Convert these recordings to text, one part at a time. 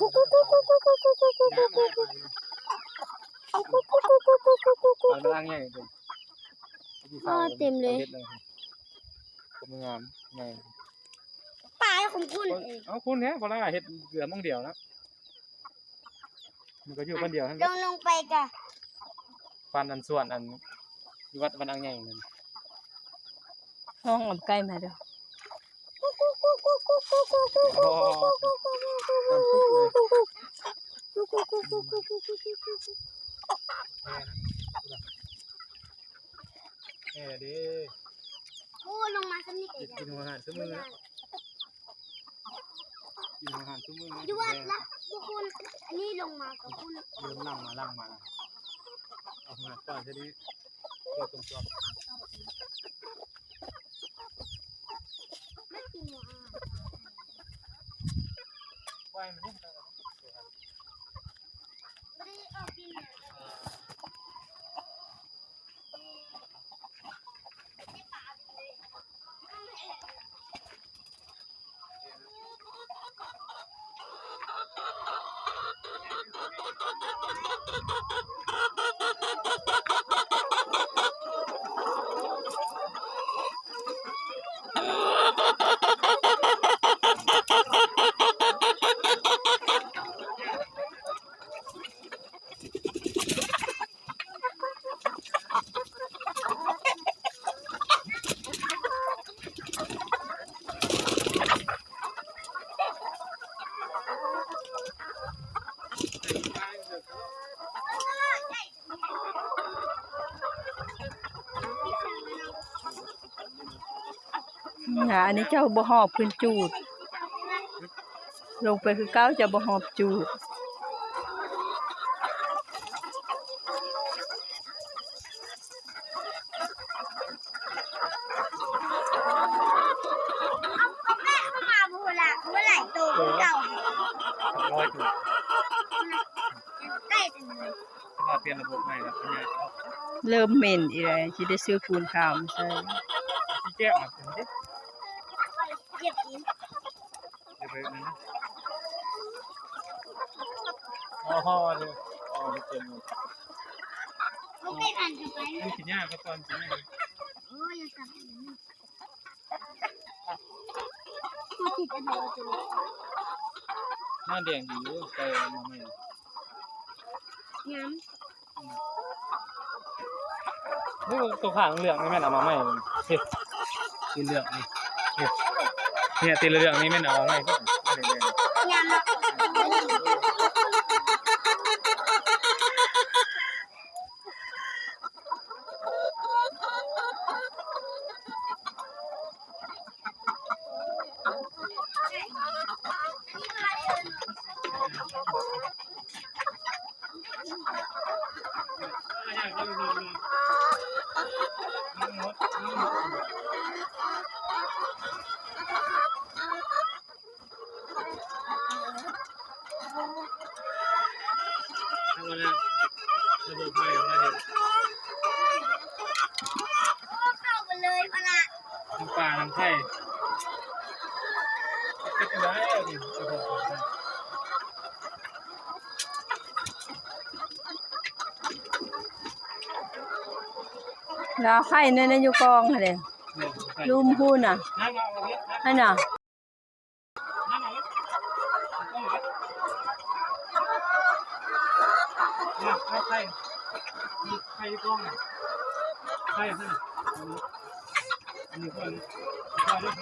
มันล่างใหญ่เลยเต็มเลยผมงามไงปลาของคุณเอาคุณเนี้ยพอละเห็ดเกลือมั่งเดียวนะมันก็อยู่คนเดียวลงไปกะฟันอันส่วนอันวัดวันอังใหญ่เลยห้องกับใกล้มาเด้อดิโอ้ลงมาสักนิดเองกินอาหารซุ้มมือกินอาหารซุ้มมือยวดละทุกคนอันนี้ลงมากับคุณเริ่มล่างมาเอามาก่อนทีนี้เดี๋ยวตรงตัวไม่กินไหวมันเนี่ยไม่ได้ออกกินอันนี้เจ้าบ่หอบพื้นจูดลงไปคือเก้าจะบ่หอบจูดเปลี่ยนระบบใหม่แล้วเริ่มเหม็นอีแล้วสิได้ซื้อปูนขาวมาใส่ที่แก้มาเป็นดิเก็บกินเดี๋ยวไปนั่นนะอ๋อเลยอ๋อเต็มเลยเขาไปอ่านกันไปนี่กินยากก็ตอนกินเลยโอ้ยสับเขาติดอันเดียวจุ๊หน้าแดงดีอยู่ไปมาไม่ย้ำนี่ตัวขางเหลืองนี่แม่นเอามาใหม่เฮ้ยตีเหลืองนี่เนี่ยตีเหลืองนี่แม่นเอามาใหม่ก็ไม่ได้แดงย้ำระบบใหม่มาเห็นเข้าไปเลยพละน้ำปลาน้ำไข่ก็จะได้ดิระบบแล้วไข่นั่นอยู่กองหั่นแหละลุมพูนน่ะให้น่ะไข่ไข่กล้องไข่ให้อันนี้คนไข่ด้วย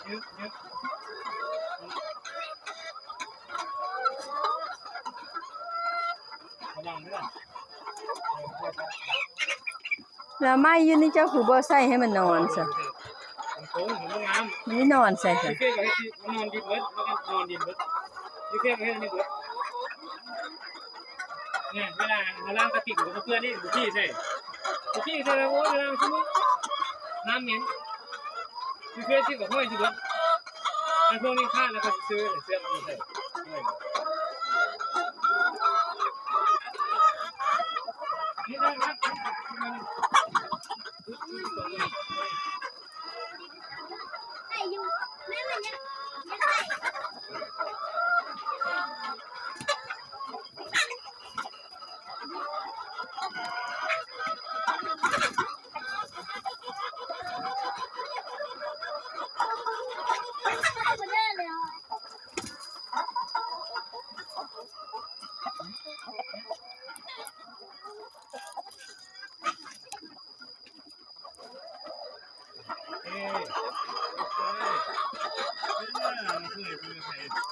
เยอะแล้วไม้อยู่นี่เจ้าคือบ่ใส่ให้มันนอนซะโค้งผมงามมันนอนใส่ซะยูเฟ่ก็ให้นอนดิบเบิดแล้วก็นอนดิบเบิดยูเฟ่ก็ให้นี่เบิดเนี่ยเวลาเราล้างกระติกกับเพื่อนนี่ดูที่ใช่แล้วโอ้ยล้างชิ้นนี้น้ำเหม็นยูเฟ่ที่กับห้อยที่เบิดไอ้พวกนี้ฆ่าแล้วก็ซื้อเสื้อมาใส่นี่ได้ครับใส่อยู่แม่มันยังใส่ เมื่อยคือใส่